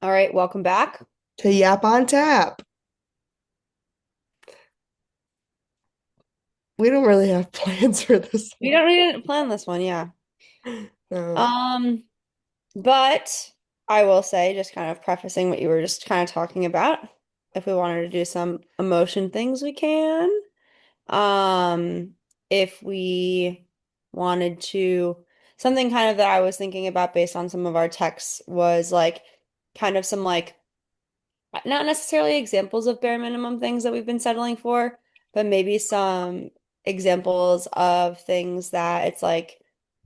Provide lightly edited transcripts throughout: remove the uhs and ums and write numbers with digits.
All right, welcome back. To Yap on Tap. We don't really have plans for this We one. don't need to plan this one, yeah. No. Um, but I will say, just kind of prefacing what you were just kind of talking about, if we wanted to do some emotion things, we can. Um, if we wanted to, something kind of that I was thinking about based on some of our texts was like kind of some like not necessarily examples of bare minimum things that we've been settling for, but maybe some examples of things that it's like,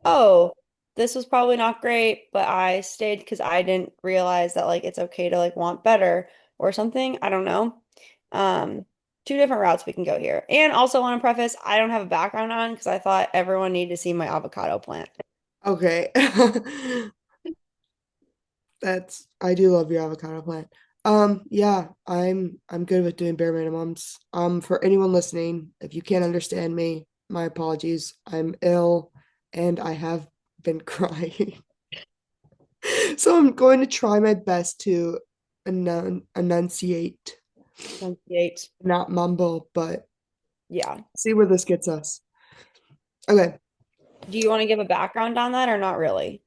oh, this was probably not great, but I stayed because I didn't realize that like it's okay to like want better or something. I don't know. Um, Two different routes we can go here. And also want to preface, I don't have a background on because I thought everyone needed to see my avocado plant. Okay. I do love your avocado plant. Yeah, I'm good with doing bare minimums. For anyone listening, if you can't understand me, my apologies. I'm ill and I have been crying. So I'm going to try my best to enunciate, 28. not mumble, but Yeah. see where this gets us. Okay. Do you want to give a background on that or not really?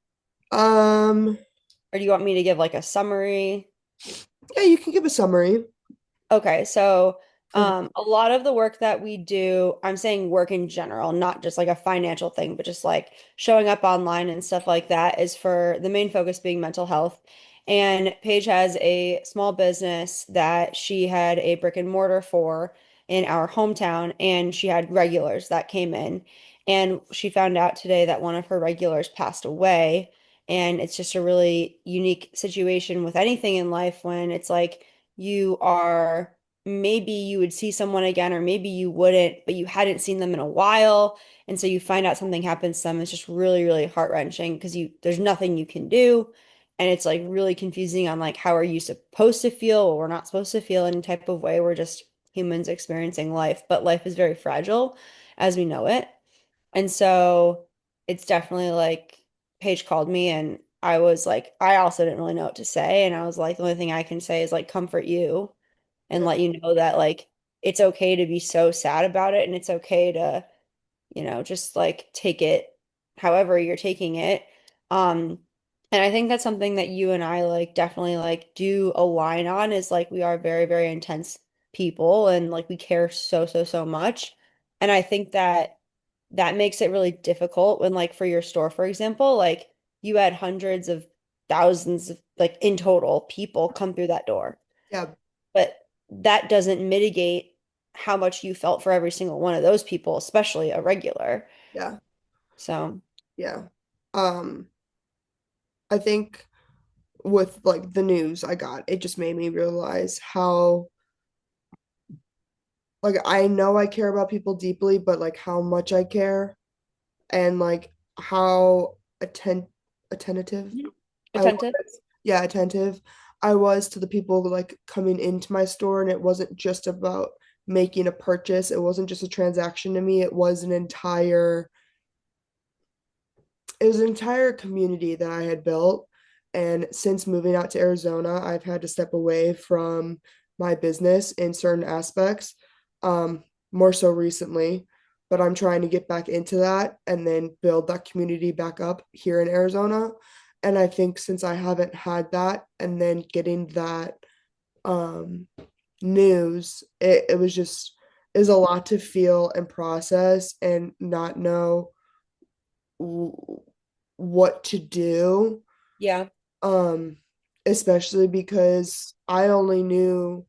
Um, Or do you want me to give like a summary? yeah, you can give a summary. Okay, so For a lot of the work that we do, I'm saying work in general, not just like a financial thing, but just like showing up online and stuff like that is for the main focus being mental health. And Paige has a small business that she had a brick and mortar for in our hometown, and she had regulars that came in. And she found out today that one of her regulars passed away. And it's just a really unique situation with anything in life when it's like, you are maybe you would see someone again or maybe you wouldn't, but you hadn't seen them in a while. And so you find out something happens to them. It's just really, really heart-wrenching because there's nothing you can do. And it's like really confusing on like how are you supposed to feel or we're not supposed to feel in any type of way. We're just humans experiencing life, but life is very fragile as we know it. And so it's definitely like Paige called me and I was like, I also didn't really know what to say. And I was like, the only thing I can say is like comfort you and yeah, let you know that like it's okay to be so sad about it and it's okay to, just like take it however you're taking it. Um, and I think that's something that you and I like definitely like do align on is like we are very, very intense people and like we care so, so, so much. And I think that that makes it really difficult when like for your store, for example, like you had hundreds of thousands of like in total people come through that door. yeah, But that doesn't mitigate how much you felt for every single one of those people, especially a regular. yeah, So, yeah. Um, I think with like the news I got, it just made me realize how like I know I care about people deeply, but like how much I care and like how attentive mhm. I was. Attentive. Yeah, attentive I was to the people like coming into my store, and it wasn't just about making a purchase. It wasn't just a transaction to me. It was an entire community that I had built. And since moving out to Arizona, I've had to step away from my business in certain aspects, more so recently. But I'm trying to get back into that and then build that community back up here in Arizona. And I think since I haven't had that and then getting that um, news, it was just is a lot to feel and process and not know what to do, Yeah. um especially because I only knew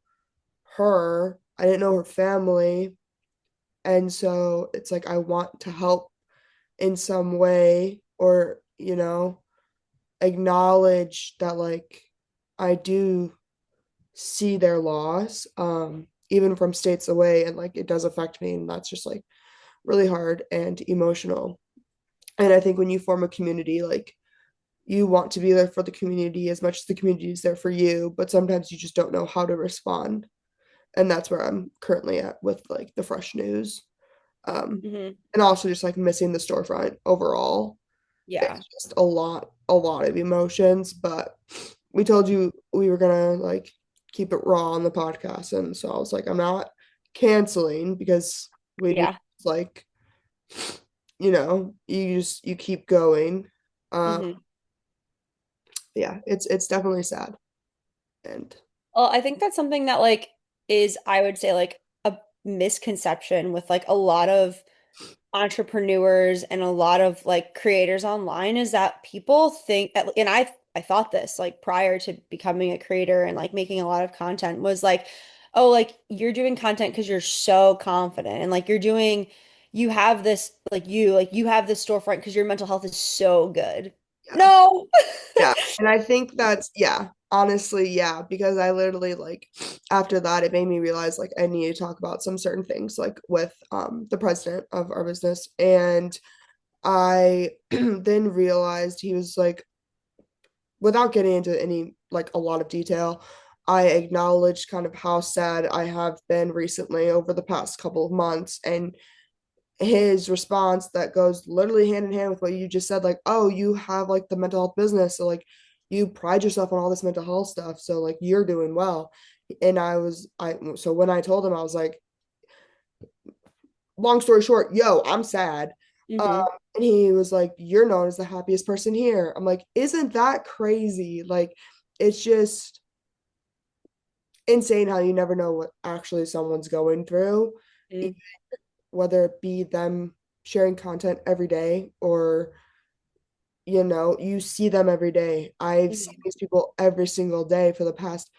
her. I didn't know her family, and so it's like I want to help in some way, or acknowledge that like I do see their loss, even from states away, and like it does affect me, and that's just like really hard and emotional. And I think when you form a community, like you want to be there for the community as much as the community is there for you, but sometimes you just don't know how to respond. And that's where I'm currently at with like the fresh news. Hmm. And also just like missing the storefront overall. Yeah. It's just a lot of emotions, but we told you we were gonna like keep it raw on the podcast, and so I was like, I'm not canceling because we need Yeah. like you keep going. Um, Hmm. yeah, it's definitely sad, and Well, I think that's something that like is, I would say, like a misconception with like a lot of entrepreneurs and a lot of like creators online is that people think, and I thought this like prior to becoming a creator and like making a lot of content was like, oh, like you're doing content because you're so confident and like you have this like you have this storefront because your mental health is so good. yeah. No. Yeah. And I think that's, yeah, honestly, yeah, because I literally like after that it made me realize like I need to talk about some certain things like with the president of our business. And I then realized he was like, without getting into any like a lot of detail, I acknowledged kind of how sad I have been recently over the past couple of months. And his response that goes literally hand in hand with what you just said, like, oh, you have like the mental health business, so like you pride yourself on all this mental health stuff, so like you're doing well. And so when I told him, I was like, long story short, yo, I'm sad. um, Hmm. and he was like, you're known as the happiest person here. I'm like, isn't that crazy? Like, it's just insane how you never know what actually someone's going through, whether it be them sharing content every day or you see them every day. I've seen Hmm. these people every single day for the past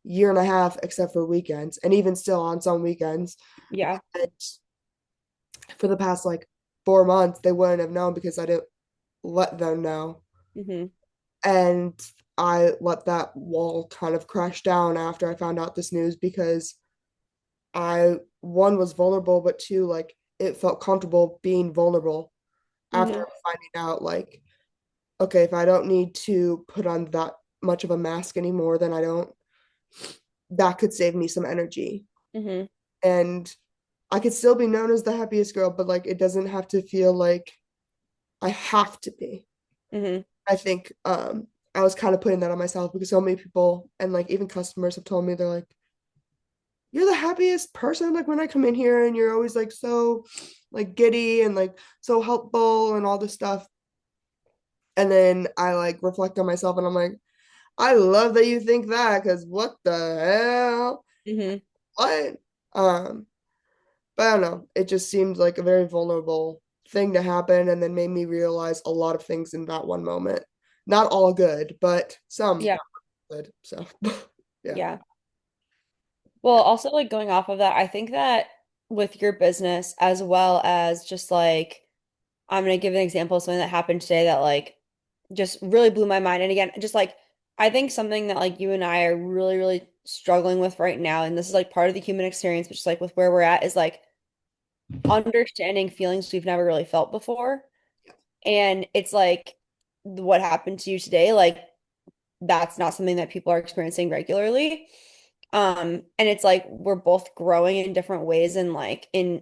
year and a half, except for weekends, and even still on some weekends. Yeah. And for the past like 4 months, they wouldn't have known because I didn't let them know. Hmm. And I let that wall kind of crash down after I found out this news because I, one, was vulnerable, but two, like it felt comfortable being vulnerable after Hmm. finding out, like, okay, if I don't need to put on that much of a mask anymore, then I don't, that could save me some energy. Hmm. And I could still be known as the happiest girl, but like it doesn't have to feel like I have to be. Hmm. I think I was kind of putting that on myself because so many people and like even customers have told me, they're like, you're the happiest person like when I come in here and you're always like so like giddy and like so helpful and all this stuff. And then I like reflect on myself and I'm like, I love that you think that because what the hell? Hmm. What? Um, but I don't know. It just seemed like a very vulnerable thing to happen and then made me realize a lot of things in that one moment. Not all good, but some Yeah. good. So yeah. Yeah. Well, Yeah. also like going off of that, I think that with your business as well as just like I'm gonna give an example of something that happened today that like just really blew my mind. And again, just like I think something that like you and I are really, really struggling with right now, and this is like part of the human experience, but just like with where we're at is like understanding feelings we've never really felt before. And it's like what happened to you today, like that's not something that people are experiencing regularly. And it's like we're both growing in different ways and like in,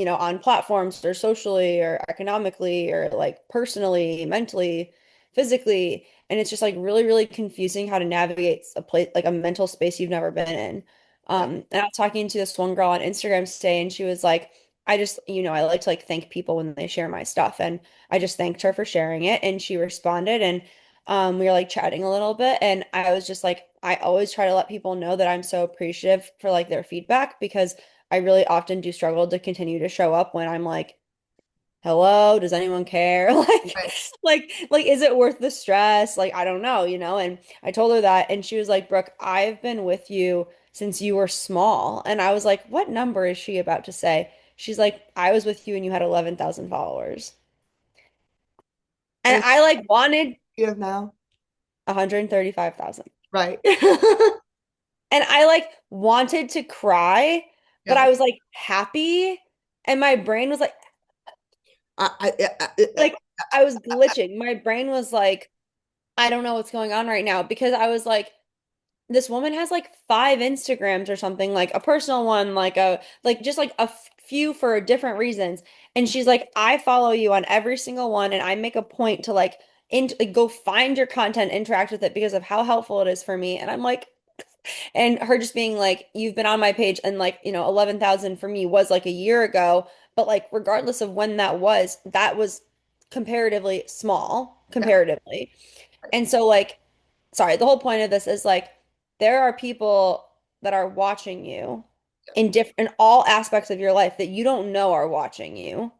on platforms or socially or economically or like personally, mentally, physically. And it's just like really, really confusing how to navigate a place like a mental space you've never been in. Yeah. And I was talking to this one girl on Instagram today and she was like, I just, I like to like thank people when they share my stuff. And I just thanked her for sharing it. And she responded and we were like chatting a little bit and I was just like I always try to let people know that I'm so appreciative for like their feedback because I really often do struggle to continue to show up when I'm like, hello, does anyone care? Right. Like is it worth the stress? Like I don't know, And I told her that and she was like, Brooke, I've been with you since you were small. And I was like, what number is she about to say? She's like, I was with you and you had 11,000 followers. And And I like wanted you have now. 135,000. Right. And I like wanted to cry, but Yeah. I was like happy. And my brain was like I was glitching. My brain was like, I don't know what's going on right now because I was like, this woman has like 5 Instagrams or something, like a personal one, like just like a few for different reasons. And she's like, I follow you on every single one, and I make a point to like like, go find your content, interact with it because of how helpful it is for me. And I'm like, and her just being like, you've been on my page and like, 11,000 for me was like a year ago, but like regardless of when that was comparatively small, Yeah. comparatively. And so like, sorry, the whole point of this is like there are people that are watching you in all aspects of your life that you don't know are watching you.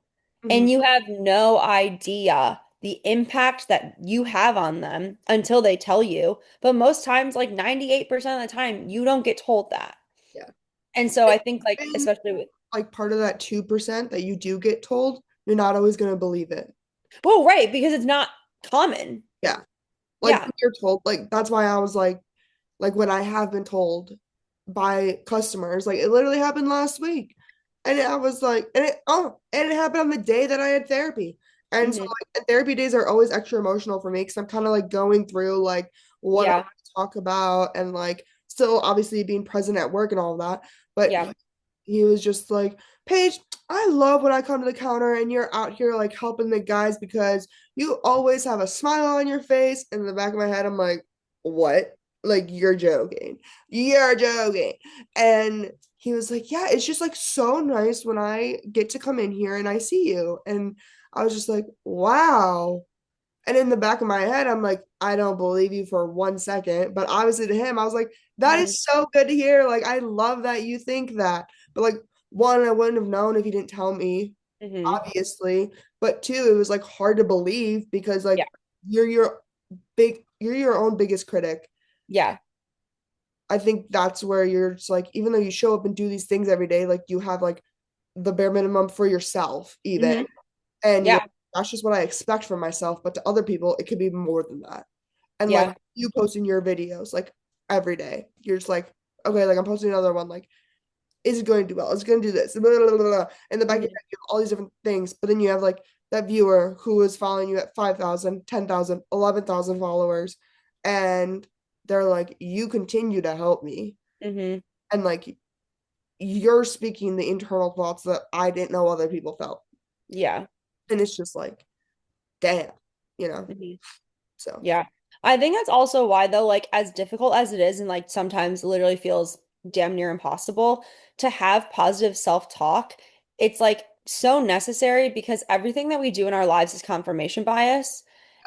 Mhm. And you have no idea the impact that you have on them until they tell you. But most times, like 98% of the time, you don't get told that. Yeah. And so I think like And especially with like part of that 2% that you do get told, you're not always going to believe it. well, right, because it's not common. Yeah. Like Yeah. when you're told, like that's why I was like when I have been told by customers, like it literally happened last week. And I was like, and it happened on the day that I had therapy. And so Hmm. like and therapy days are always extra emotional for me because I'm kind of like going through like what I Yeah. want to talk about and like still obviously being present at work and all of that. But Yeah. he was just like, Paige, I love when I come to the counter and you're out here like helping the guys because you always have a smile on your face. And in the back of my head, I'm like, what? Like, you're joking. You're joking. And he was like, yeah, it's just like so nice when I get to come in here and I see you. And I was just like, wow. And in the back of my head, I'm like, I don't believe you for 1 second. But obviously to him, I was like, that Hmm. is so good to hear. Like, I love that you think that. But like, one, I wouldn't have known if he didn't tell me, Hmm. obviously. But two, it was like hard to believe because like Yeah. you're your own biggest critic. Yeah. I think that's where you're just like, even though you show up and do these things every day, like you have like the bare minimum for yourself, even. Hmm. And you're Yeah. like, that's just what I expect from myself. But to other people, it could be more than that. And like Yeah. you posting your videos like every day, you're just like, okay, like I'm posting another one. Like, is it going to do well? Is it going to do this? Blah, blah, blah, blah. In the back of your Hmm. head, you have all these different things. But then you have like that viewer who is following you at 5,000, 10,000, 11,000 followers. And they're like, you continue to help me. Hmm. And like, you're speaking the internal thoughts that I didn't know other people felt. Yeah. And it's just like, damn, you know? Hmm. So, Yeah. I think that's also why though, like as difficult as it is and like sometimes literally feels damn near impossible to have positive self-talk, it's like so necessary because everything that we do in our lives is confirmation bias.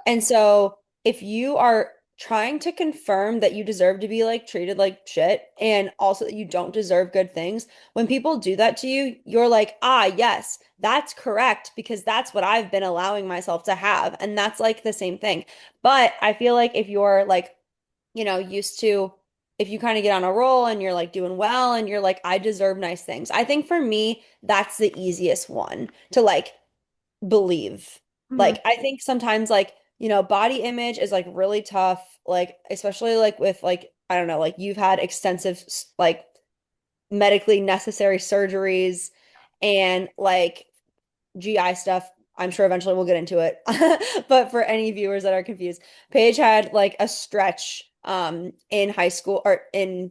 And so if you are trying to confirm that you deserve to be like treated like shit and also that you don't deserve good things, when people do that to you, you're like, ah, yes, that's correct because that's what I've been allowing myself to have. And that's like the same thing. But I feel like if you're like, used to, if you kind of get on a roll and you're like doing well and you're like, I deserve nice things. I think for me, that's the easiest one to like believe. mhm. Like, I think sometimes like, body image is like really tough, like, especially like with like, I don't know, like you've had extensive, like, medically necessary surgeries and like GI stuff. I'm sure eventually we'll get into it. But for any viewers that are confused, Paige had like a stretch in high school or in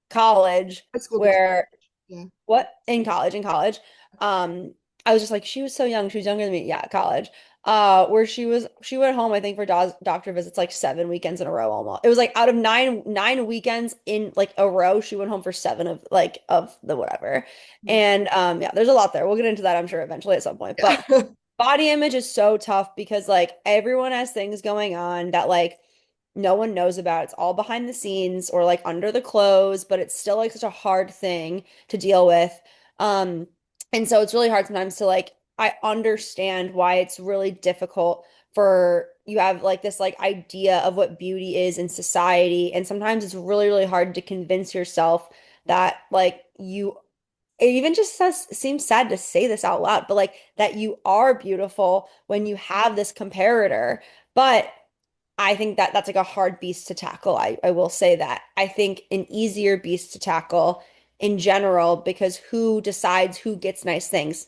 college High school to where college. Yeah. what in college. Um I was just like she was so young. She was younger than me. Yeah, college. Where she went home I think for doctor visits like 7 weekends in a row almost. It was like out of nine weekends in like a row, she went home for seven of the whatever. Mhm. And yeah, there's a lot there. We'll get into that I'm sure eventually at some point. But Yeah. body image is so tough because like everyone has things going on that like no one knows about. It's all behind the scenes or like under the clothes, but it's still like such a hard thing to deal with. Um, and so it's really hard sometimes to like I understand why it's really difficult for you have like this like idea of what beauty is in society, and sometimes it's really, really hard to convince yourself that like you it even just seems sad to say this out loud, but like that you are beautiful when you have this comparator. But I think that that's like a hard beast to tackle. I will say that. I think an easier beast to tackle in general because who decides who gets nice things?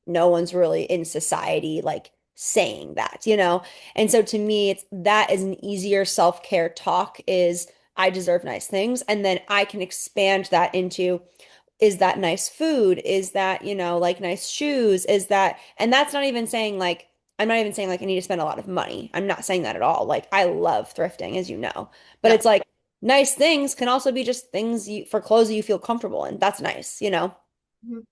No one's really in society like saying that. And so to me, it's that is an easier self-care talk is I deserve nice things. And then I can expand that into is that nice food? Is that, like nice shoes? Is that, and that's not even saying like I'm not even saying like I need to spend a lot of money. I'm not saying that at all. Like I love thrifting, as you know. But Yeah. it's like nice things can also be just things you for clothes that you feel comfortable in. That's nice, you know? Mhm.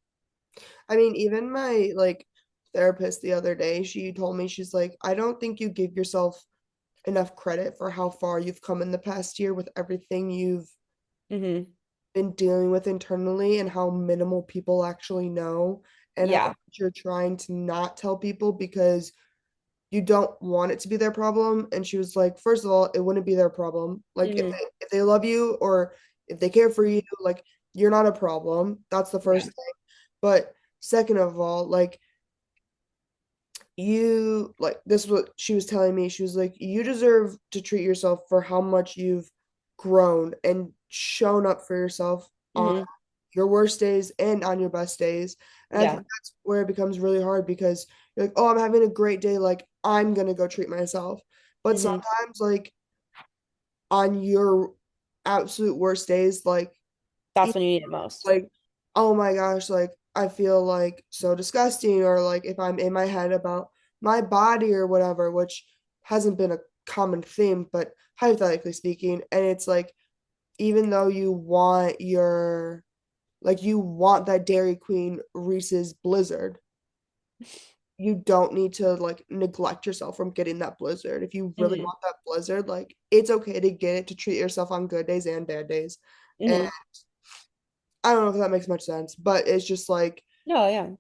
I mean, even my like therapist the other day, she told me, she's like, I don't think you give yourself enough credit for how far you've come in the past year with everything you've Hmm. been dealing with internally and how minimal people actually know, and how Yeah. much you're trying to not tell people because you don't want it to be their problem. And she was like, first of all, it wouldn't be their problem. Like Hmm. if they love you or if they care for you, like you're not a problem. That's the first Yeah. thing. But second of all, like you, like this is what she was telling me. She was like, you deserve to treat yourself for how much you've grown and shown up for yourself on Hmm. your worst days and on your best days. And I think Yeah. that's where it becomes really hard because you're like, oh, I'm having a great day, like I'm gonna go treat myself. But Hmm. sometimes like on your absolute worst days, like That's even when you need it most. like, oh my gosh, like I feel like so disgusting, or like if I'm in my head about my body or whatever, which hasn't been a common theme, but hypothetically speaking, and it's like even though you want your like you want that Dairy Queen Reese's Blizzard, you don't need to like neglect yourself from getting that Blizzard. If you really Hmm. want that Blizzard, like it's okay to get it, to treat yourself on good days and bad days. And Hmm. I don't know if that makes much sense, but it's just like No, yeah.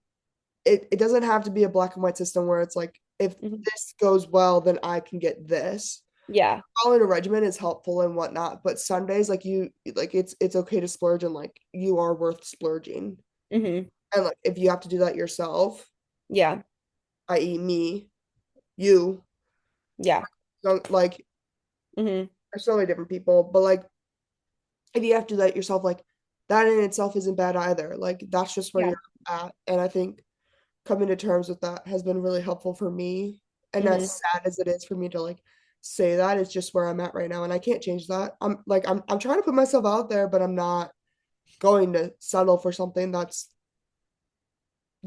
it doesn't have to be a black and white system where it's like if Hmm. this goes well, then I can get this. Yeah. Following a regimen is helpful and whatnot, but Sundays like you like it's okay to splurge, and like you are worth splurging. Hmm. And like if you have to do that yourself, Yeah. i.e. me, you, Yeah. don't like Hmm. there's so many different people, but like if you have to do that yourself, like that in itself isn't bad either. Like that's just where Yeah. you're at. And I think coming to terms with that has been really helpful for me. And Hmm. as sad as it is for me to like say that, it's just where I'm at right now. And I can't change that. I'm trying to put myself out there, but I'm not going to settle for something that's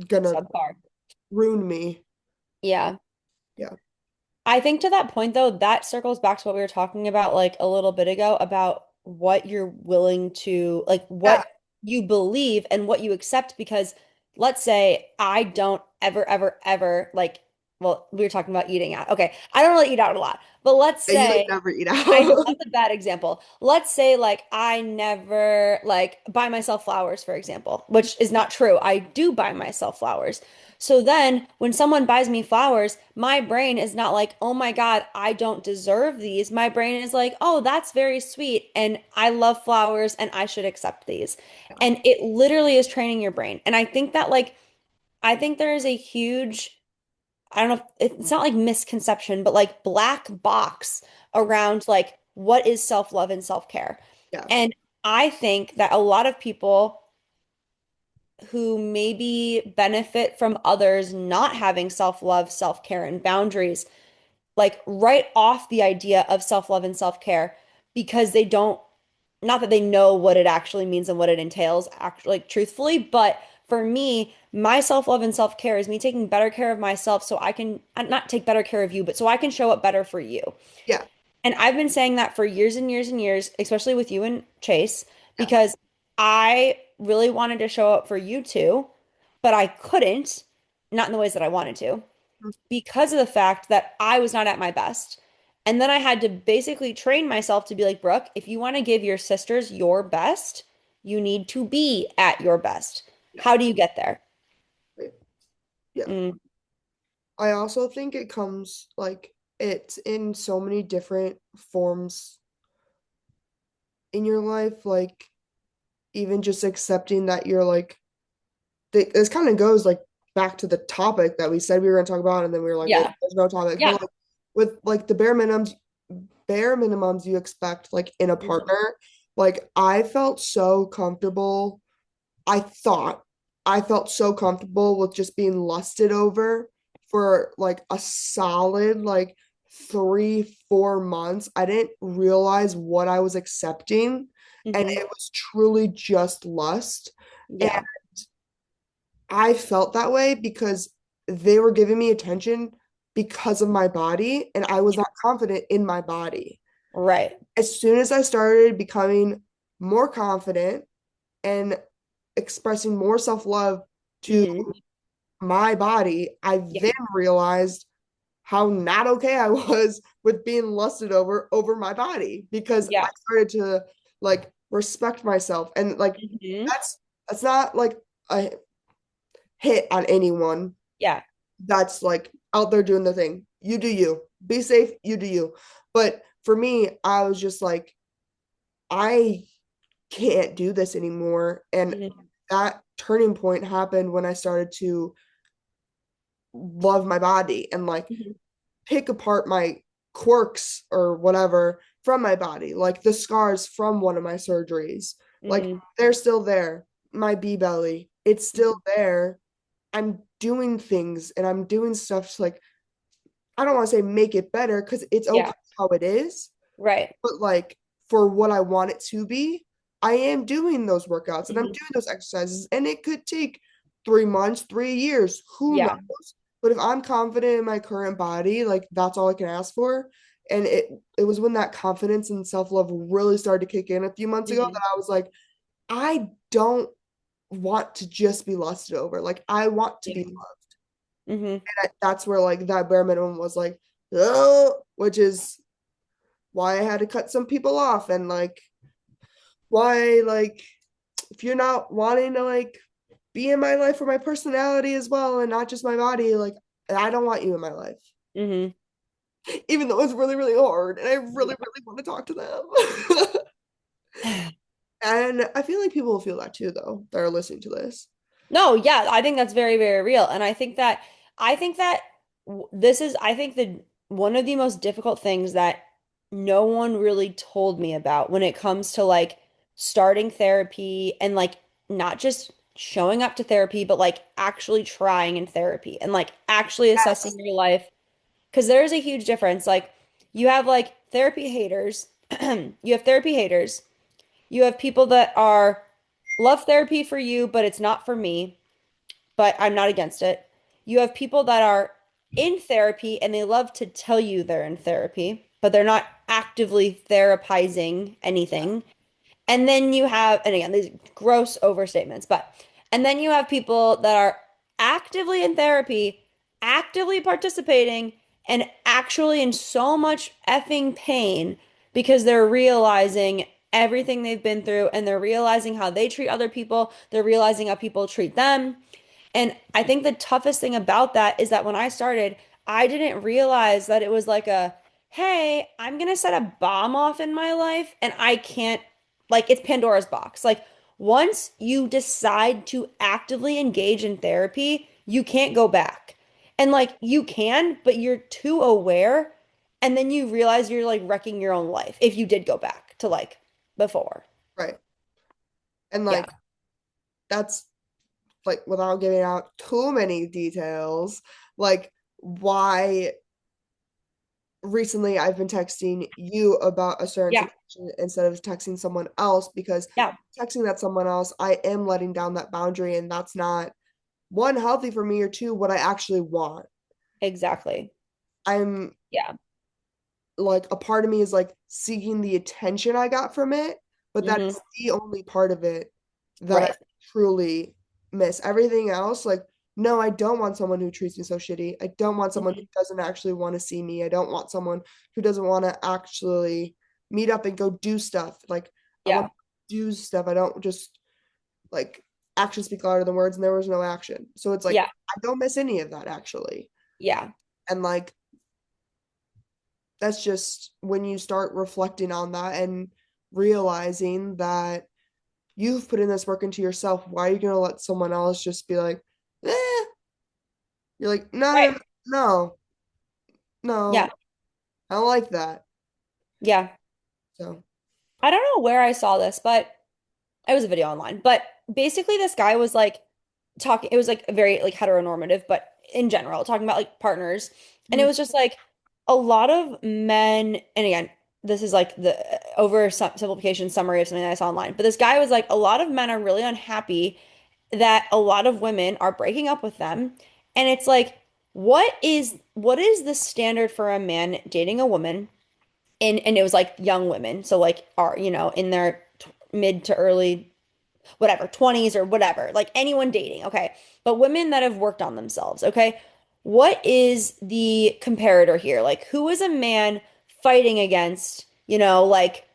gonna Subpar. ruin me. Yeah. Yeah. I think to that point though, that circles back to what we were talking about like a little bit ago about what you're willing to like Yeah. what you believe and what you accept because let's say I don't ever like well, we were talking about eating out. Okay. I don't really eat out a lot. But let's You like say never eat I out. that's a bad example. Let's say like I never like buy myself flowers, for example, which is not true. I do buy myself flowers. So then when someone buys me flowers, my brain is not like, "Oh my God, I don't deserve these." My brain is like, "Oh, that's very sweet and I love flowers and I should accept these." Yeah. And it literally is training your brain. And I think that like I think there is a huge I don't know if it's not like misconception, but like black box around like what is self-love and self-care. Yeah. And I think that a lot of people who maybe benefit from others not having self-love, self-care, and boundaries, like write off the idea of self-love and self-care because they don't, not that they know what it actually means and what it entails, actually, like truthfully, but for me, my self-love and self-care is me taking better care of myself so I can not take better care of you, but so I can show up better for you. Yeah. And I've been saying that for years and years and years, especially with you and Chase, Yeah. because I really wanted to show up for you too, but I couldn't, not in the ways that I wanted to, because of the fact that I was not at my best. And then I had to basically train myself to be like, Brooke, if you want to give your sisters your best, you need to be at your best. Yeah. How do you get there? Right. Yeah. Mm, I also think it comes like it's in so many different forms in your life, like even just accepting that you're like this kind of goes like back to the topic that we said we were going to talk about, and then we were like, well, yeah. there's no topic. But Yeah. like with like the bare minimums you expect like in a Mhm. partner, like I felt so comfortable. I thought I felt so comfortable with just being lusted over for like a solid like 3, 4 months. I didn't realize what I was accepting, and Hmm. it was truly just lust. And Yeah. I felt that way because they were giving me attention because of my body, and I was not confident in my body. Right. As soon as I started becoming more confident and expressing more self-love to Hmm. my body, I Yeah. then realized how not okay I was with being lusted over my body because I Yeah. started to like respect myself, and like Hmm. that's that's not like a hit on anyone Yeah. that's like out there doing the thing. You do you. Be safe, you do you. But for me, I was just like, I can't do this anymore. And Hmm. that turning point happened when I started to love my body and like Hmm. pick apart my quirks or whatever from my body, like the scars from one of my surgeries. Like Hmm. they're still there. My B belly, it's still there. I'm doing things and I'm doing stuff to like, I don't want to say make it better because it's okay Yeah. how it is, Right. but like for what I want it to be, I am doing those workouts and I'm Hmm. doing those exercises, and it could take 3 months, 3 years, who knows? Yeah. But if I'm confident in my current body, like that's all I can ask for. And it was when that confidence and self-love really started to kick in a few months ago Hmm. that I was like, I don't want to just be lusted over. Like I want to be Yeah. loved. Hmm. And that's where like that bare minimum was like, oh, which is why I had to cut some people off, and like why like if you're not wanting to like be in my life for my personality as well and not just my body, like I don't want you in my life. Hmm. Even though it's really, really hard and I really, really want to talk to them. And I feel like people will feel that too, though, that are listening to this. No, yeah, I think that's very, very real. And I think that this is, I think the one of the most difficult things that no one really told me about when it comes to like starting therapy and like not just showing up to therapy, but like actually trying in therapy and like actually assessing Yes. your life. Because there's a huge difference. Like you have like therapy haters, you have therapy haters, you have people that are love therapy for you, but it's not for me, but I'm not against it. You have people that are in therapy and they love to tell you they're in therapy, but they're not actively therapizing anything. And then you have, and again, these gross overstatements, but, and then you have people that are actively in therapy, actively participating, and actually in so much effing pain because they're realizing everything they've been through and they're realizing how they treat other people, they're realizing how people treat them. And I think the toughest thing about that is that when I started, I didn't realize that it was like a, hey, I'm gonna set a bomb off in my life and I can't, like, it's Pandora's box. Like, once you decide to actively engage in therapy, you can't go back. And like, you can, but you're too aware. And then you realize you're like wrecking your own life if you did go back to like before. Right. And Yeah. like that's like without giving out too many details, like why recently I've been texting you about a certain Yeah. situation instead of texting someone else because Yeah. texting that someone else, I am letting down that boundary, and that's not one healthy for me, or two what I actually want. Exactly. I'm Yeah. like a part of me is like seeking the attention I got from it, but Hmm. that's the only part of it that I Right. truly miss. Everything else, like, no, I don't want someone who treats me so shitty. I don't want someone who Mhm. doesn't actually want to see me. I don't want someone who doesn't want to actually meet up and go do stuff. Like, I want Yeah. to do stuff. I don't just like actions speak louder than words, and there was no action. So it's like Yeah. I don't miss any of that actually. Yeah. And like that's just when you start reflecting on that and realizing that you've put in this work into yourself. Why are you going to let someone else just be like, eh? You're like, no, no, Right. no, no, Yeah. no, I don't like that. Yeah. So, I don't know where I saw this, but it was a video online. But basically this guy was like talking, it was like very like heteronormative, but in general, talking about like partners. And it mhm, was just like a lot of men, and again, this is like the oversimplification summary of something that I saw online. But this guy was like, a lot of men are really unhappy that a lot of women are breaking up with them. And it's like, what is the standard for a man dating a woman? And it was like young women, so like are, in their mid to early whatever, 20s or whatever, like anyone dating, okay? But women that have worked on themselves, okay? What is the comparator here? Like, who is a man fighting against, like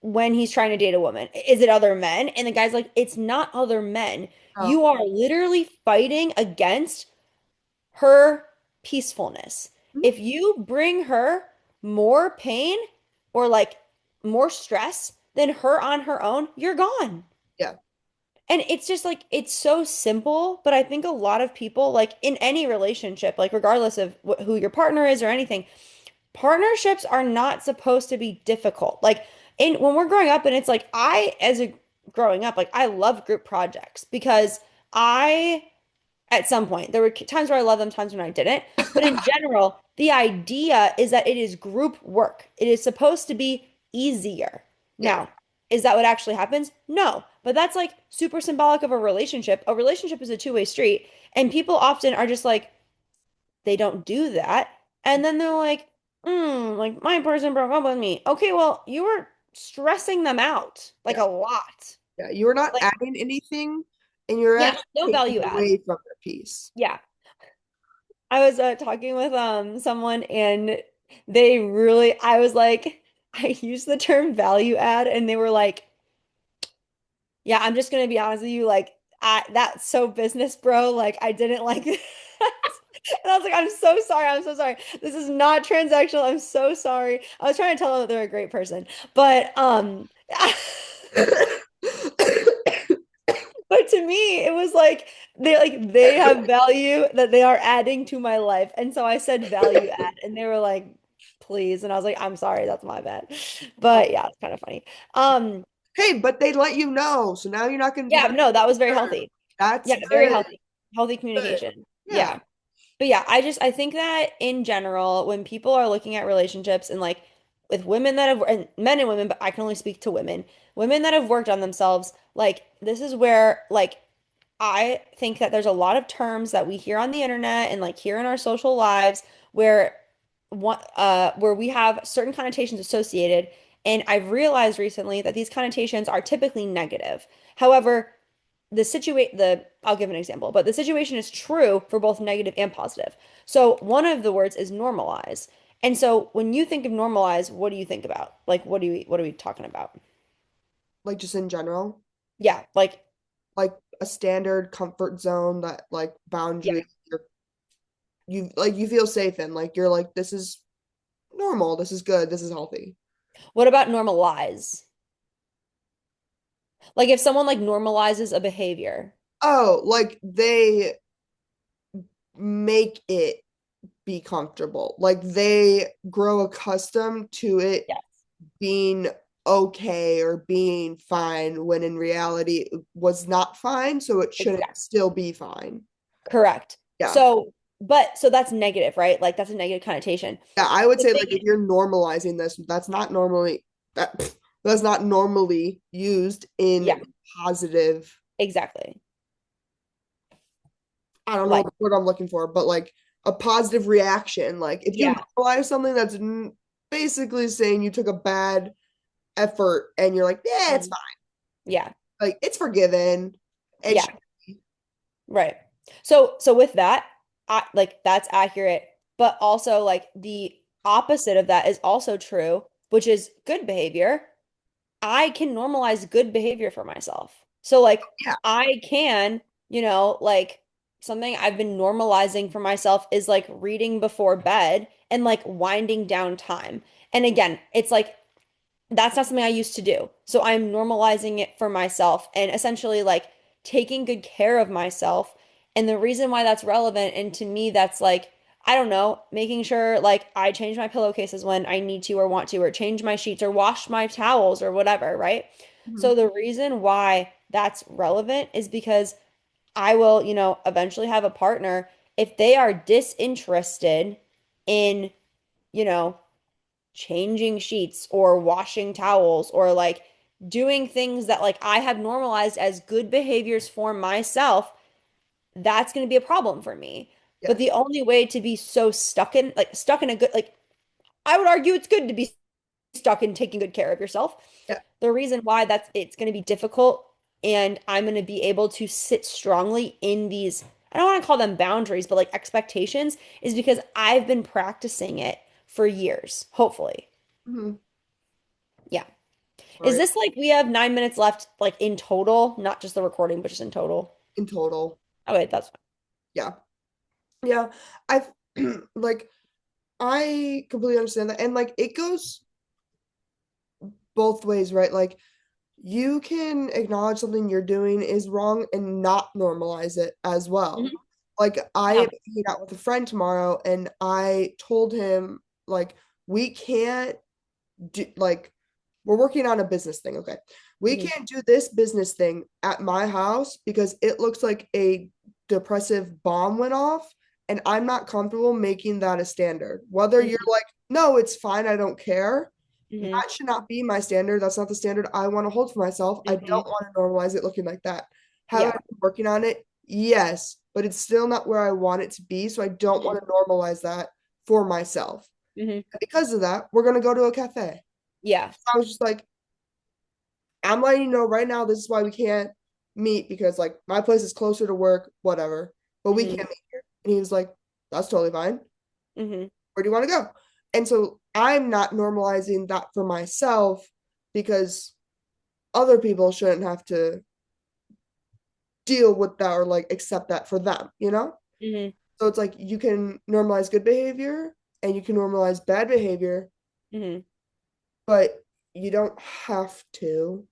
when he's trying to date a woman? Is it other men? And the guy's like, it's not other men. Oh, You are literally fighting against her peacefulness. mhm. If you bring her more pain or like more stress than her on her own, you're gone. Yeah. And it's just like, it's so simple, but I think a lot of people, like in any relationship, like regardless of who your partner is or anything, partnerships are not supposed to be difficult. Like when we're growing up, and it's like, growing up, like I love group projects because I, at some point, there were times where I loved them, times when I didn't. But in general, the idea is that it is group work. It is supposed to be easier. Yeah. Now, is that what actually happens? No. But that's like super symbolic of a relationship. A relationship is a two-way street. And people often are just like, they don't do that. And then they're like my person broke up with me. Okay, well, you were stressing them out like Yeah. a lot. Yeah. You're not Like, adding anything and you're yeah, actually no taking value add. away from their peace. Yeah. I was talking with someone and they really I was like I used the term value add and they were like, "Yeah, I'm just gonna be honest with you, like that's so business, bro. Like I didn't like that." And I was like, "I'm so sorry. I'm so sorry. This is not transactional. I'm so sorry." I was trying to tell them that they're a great person. But but to me, it was like they have value that they are adding to my life. And so I said value add and they were like, please. And I was like, I'm sorry, that's my bad. But yeah, it's kind of funny. Um, Hey, but they let you know. So now you're not going to do yeah, that. no, that was very healthy. That's Yeah, very good. healthy. Healthy Good. communication. Yeah. Yeah. But yeah, I think that in general, when people are looking at relationships and like with women that have and men and women, but I can only speak to women, women that have worked on themselves, like this is where like I think that there's a lot of terms that we hear on the internet and like here in our social lives where where we have certain connotations associated. And I've realized recently that these connotations are typically negative. However, I'll give an example, but the situation is true for both negative and positive. So one of the words is normalize. And so when you think of normalize, what do you think about? Like what are we talking about? Like just in general, Yeah, like like a standard comfort zone that like yeah. boundary you feel safe in. Like you're like, this is normal, this is good, this is healthy. What about normalize? Like if someone like normalizes a behavior. Oh, like they make it be comfortable. Like they grow accustomed to it Yeah, being okay or being fine when in reality it was not fine, so it shouldn't exactly. still be fine. Correct. Yeah. So that's negative, right? Like that's a negative connotation. Yeah, I would The say thing like if you're normalizing this, that that's not normally used in Yeah, positive. exactly. I don't know Like, what I'm looking for, but like a positive reaction. Like if you yeah. normalize something that's basically saying you took a bad effort and you're like, yeah, it's Mhm. fine. Yeah. Like it's forgiven. It Yeah. Right. So with that, like that's accurate, but also like the opposite of that is also true, which is good behavior. I can normalize good behavior for myself. So like yeah, I can, like something I've been normalizing for myself is like reading before bed and like winding down time. And again, it's like that's not something I used to do. So I'm normalizing it for myself and essentially like taking good care of myself. And the reason why that's relevant, and to me, that's like, I don't know, making sure like I change my pillowcases when I need to or want to, or change my sheets or wash my towels or whatever, right? mhm, So the reason why that's relevant is because I will, eventually have a partner if they are disinterested in, you know, changing sheets or washing towels or like doing things that like I have normalized as good behaviors for myself, that's going to be a problem for me. Yeah. But the only way to be so stuck in a good, like, I would argue it's good to be stuck in taking good care of yourself. Yeah. The reason why it's going to be difficult and I'm going to be able to sit strongly in these, I don't want to call them boundaries, but like expectations, is because I've been practicing it for years, hopefully. Mhm. Yeah. Is Right. this like we have 9 minutes left, like in total, not just the recording, but just in total? In total. Okay, that's Yeah. Yeah. I've like I completely understand that. And like it goes both ways, right? Like you can acknowledge something you're doing is wrong and not normalize it as well. fine. Like I Yeah. am hanging out with a friend tomorrow and I told him like we can't do like we're working on a business thing, okay? We Hmm. can't do this business thing at my house because it looks like a depressive bomb went off and I'm not comfortable making that a standard. Whether you're Hmm. like, "No, it's fine, I don't care." Hmm. That should not be my standard. That's not the standard I want to hold for myself. I Hmm. don't want to normalize it looking like that. Have I Yeah. been working on it? Yes, but it's still not where I want it to be. So I don't Hmm. want to normalize that for myself. Hmm. And because of that, we're going to go to a cafe. Yeah. I was just like, I'm letting you know right now, this is why we can't meet because like my place is closer to work, whatever, but we Hmm. can't meet here. And he was like, that's totally fine. Hmm. Where do you want to go? And so I'm not normalizing that for myself because other people shouldn't have to deal with that or like accept that for them, you know? Hmm. So it's like you can normalize good behavior and you can normalize bad behavior, Hmm. but you don't have to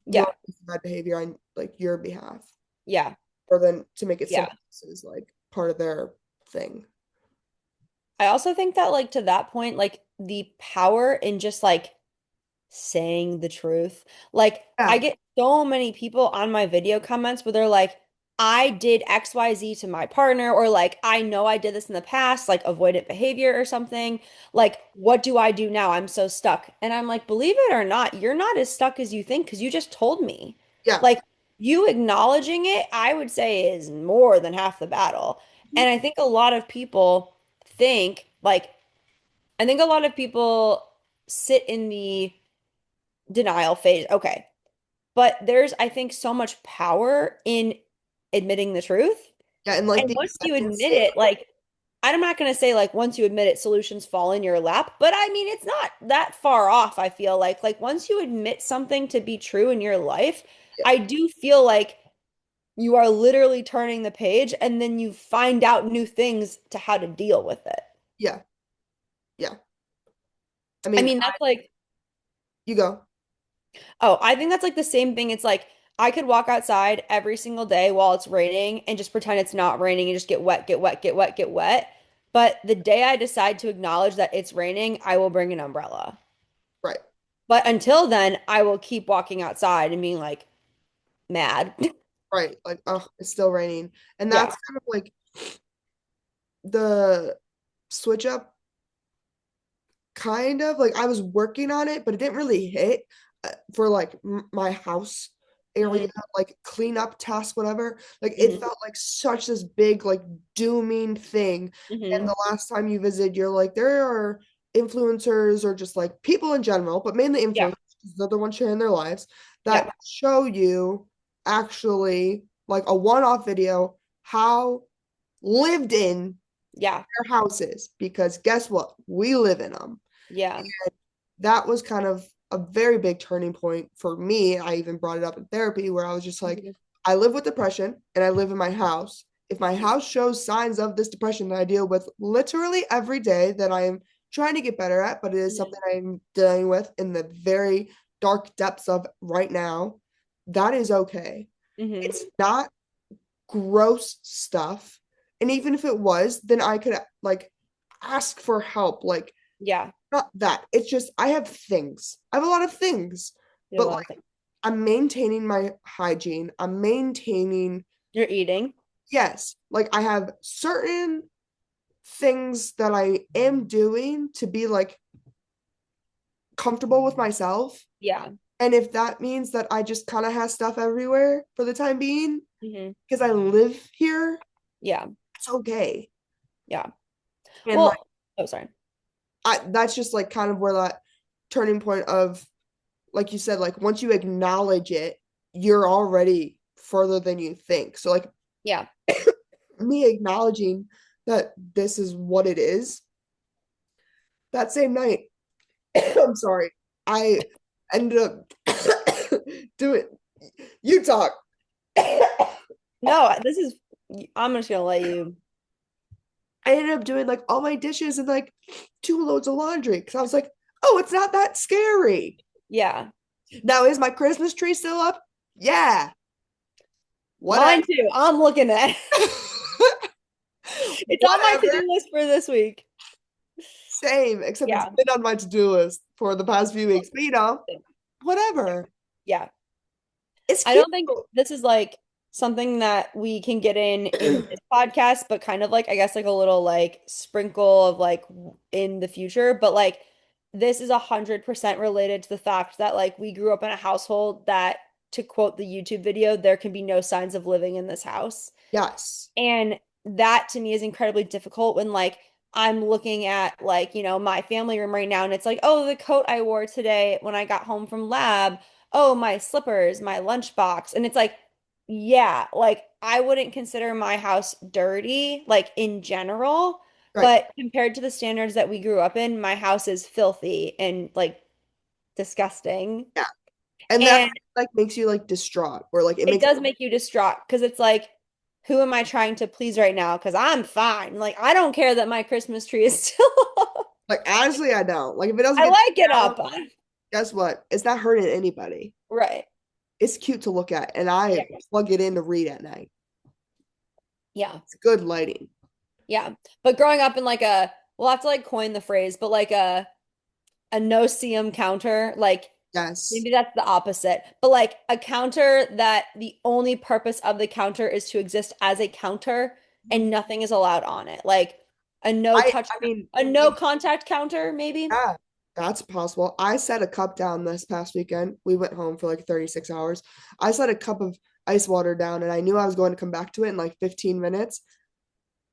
normalize Yeah. bad behavior on like your behalf Yeah. or then to make it Yeah. somebody else's like part of their thing. I also think that like to that point, like the power in just like saying the truth. Like I Yeah, get so many people on my video comments where they're like, I did XYZ to my partner, or like, I know I did this in the past, like avoidant behavior or something. Like, what do I do now? I'm so stuck. And I'm like, believe it or not, you're not as stuck as you think because you just told me. yeah. Like, you acknowledging it, I would say is more than half the battle. Mhm. And I think a lot of people think, like, I think a lot of people sit in the denial phase. Okay. But there's, I think, so much power in admitting the truth. Yeah, and like And the once you acceptance admit thing. it, like, I'm not going to say like once you admit it, solutions fall in your lap, but I mean, it's not that far off, I feel like. Like, once you admit something to be true in your life, Yeah, I do feel like you are literally turning the page and then you find out new things to how to deal with it. yeah, yeah. I I mean, mean, that's like, you go. oh, I think that's like the same thing. It's like I could walk outside every single day while it's raining and just pretend it's not raining and just get wet, get wet, get wet, get wet. But the day I decide to acknowledge that it's raining, I will bring an umbrella. Right, But until then, I will keep walking outside and being like mad. right. Like, oh, it's still raining. And Yeah. that's kind of like the switch up kind of like I was working on it, but it didn't really hit for like my house area, Hmm. like cleanup task, whatever. Like it Hmm. felt like such this big, like dooming thing. And Hmm. the last time you visited, you're like, there are influencers or just like people in general, but mainly Yeah. influencers, 'cause they're the ones sharing their lives Yeah. that show you actually like a one-off video how lived in Yeah. their houses because guess what? We live in them. Yeah. That was kind of a very big turning point for me. I even brought it up in therapy where I was just like, Hmm. I live with depression and I live in my house. If my house shows signs of this depression that I deal with literally every day that I am trying to get better at, but it is Hmm. something I'm dealing with in the very dark depths of right now, that is okay. Hmm. It's not gross stuff. And even if it was, then I could like ask for help. Like, Yeah. not that. It's just I have things. I have a lot of things. Do a But lot of like things. I'm maintaining my hygiene. I'm maintaining, You're eating. yes, like I have certain things that I am doing to be like comfortable with myself. Yeah. And if that means that I just kind of have stuff everywhere for the time being, Hmm. because I live here, Yeah. it's okay. Yeah. And like Well, oh, sorry. I that's just like kind of where that turning point of, like you said, like once you acknowledge it, you're already further than you think. So like Yeah. me acknowledging that this is what it is, that same night, I'm sorry, I ended up doing, you talk. No, this is, I'm just gonna let you, I ended up doing like all my dishes and like 2 loads of laundry because I was like, oh, it's not that scary. yeah. Now, is my Christmas tree still up? Yeah, whatever. Mine too. I'm looking at it. It's on my Whatever. to-do list for this week. Same, except it's Yeah. been on my to-do list for the past few weeks. But whatever. Yeah. It's I cute. don't think this is like something that we can get in this podcast, but kind of like I guess like a little like sprinkle of like in the future. But like this is 100% related to the fact that like we grew up in a household that, to quote the YouTube video, there can be no signs of living in this house. Yes. And that to me is incredibly difficult when like I'm looking at like, my family room right now and it's like, oh, the coat I wore today when I got home from lab, oh, my slippers, my lunchbox. And it's like, yeah, like I wouldn't consider my house dirty, like in general, Right. but compared to the standards that we grew up in, my house is filthy and like disgusting. Yeah. And that And like makes you like distraught or like it it makes does make you distraught because it's like, who am I trying to please right now? Because I'm fine. Like, I don't care that my Christmas tree is still up. like honestly, I don't. Like if it doesn't I get like it down, up. guess what? It's not hurting anybody. Right. It's cute to look at, and I Yeah. plug it in to read at night. Yeah. It's good lighting. Yeah. But growing up in like we'll have to like coin the phrase, but like a no-see-um counter, like Yes. maybe that's the opposite, but like a counter that the only purpose of the counter is to exist as a counter and nothing is allowed on it. Like a no touch, I mean, a no contact counter, maybe. yeah, that's possible. I set a cup down this past weekend. We went home for like 36 hours. I set a cup of ice water down and I knew I was going to come back to it in like 15 minutes.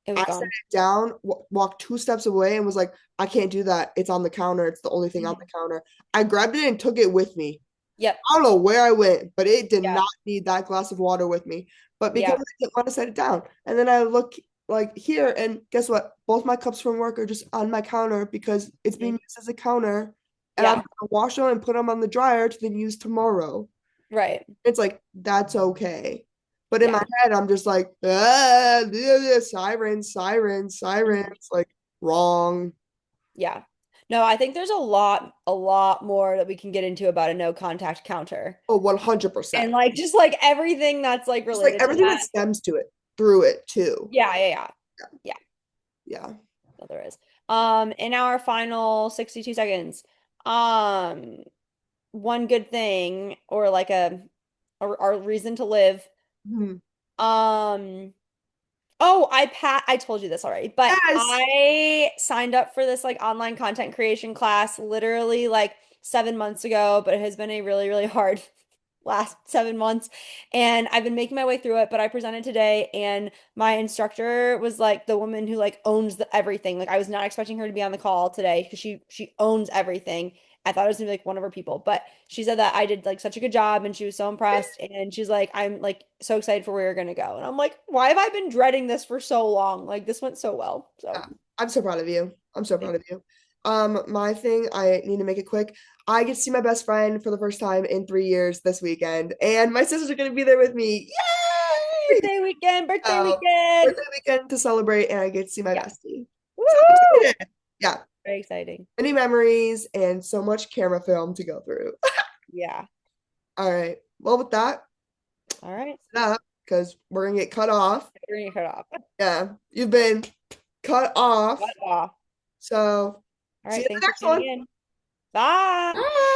It I was set gone. it down, walked 2 steps away and was like, I can't do that. It's on the counter. It's the only thing on the Mhm. counter. I grabbed it and took it with me. Yep. I don't know where I went, but it did Yeah. not need that glass of water with me. But because Yeah. I didn't want to set it down. And then I look like here, and guess what? Both my cups from work are just on my counter because it's being Mhm. used as a counter. And I'm Yeah. gonna wash them and put them on the dryer to then use tomorrow. Right. It's like that's okay. But in my Yeah. head, I'm just like, sirens, sirens, Mhm. sirens, like wrong. Yeah. No, I think there's a lot more that we can get into about a no contact counter. Oh, And 100%. like just like everything that's like Just like related to everything that that. stems to it, through it too. Yeah, yeah, yeah. Yeah, Yeah. no, there is. In our final 62 seconds, um, one good thing or like a reason to live. Mhm. Um, Oh, I told you this already, but Yes. I signed up for this like online content creation class literally like 7 months ago, but it has been a really, really hard last 7 months. And I've been making my way through it, but I presented today and my instructor was like the woman who like owns everything. Like I was not expecting her to be on the call today because she owns everything. I thought it was gonna be like one of her people, but she said that I did like such a good job and she was so impressed. And she's like, I'm like so excited for where you're gonna go. And I'm like, why have I been dreading this for so long? Like this went so well. Yeah. So I'm so proud of you. I'm so proud of you. My thing, I need to make it quick. I get to see my best friend for the first time in 3 years this weekend, and my sisters are gonna be there with me. Yay! birthday weekend, birthday So, weekend. birthday weekend to celebrate, and I get to see my Yeah. bestie. So Woohoo! excited. Yeah, Very exciting. many memories and so much camera film to go through. Yeah. All right. Well, with that, All right. sit up because we're gonna get cut off. We're gonna cut off. Yeah, you've been cut off. Cut off. So All see right. you in Thanks the for next tuning one. in. Bye. Bye.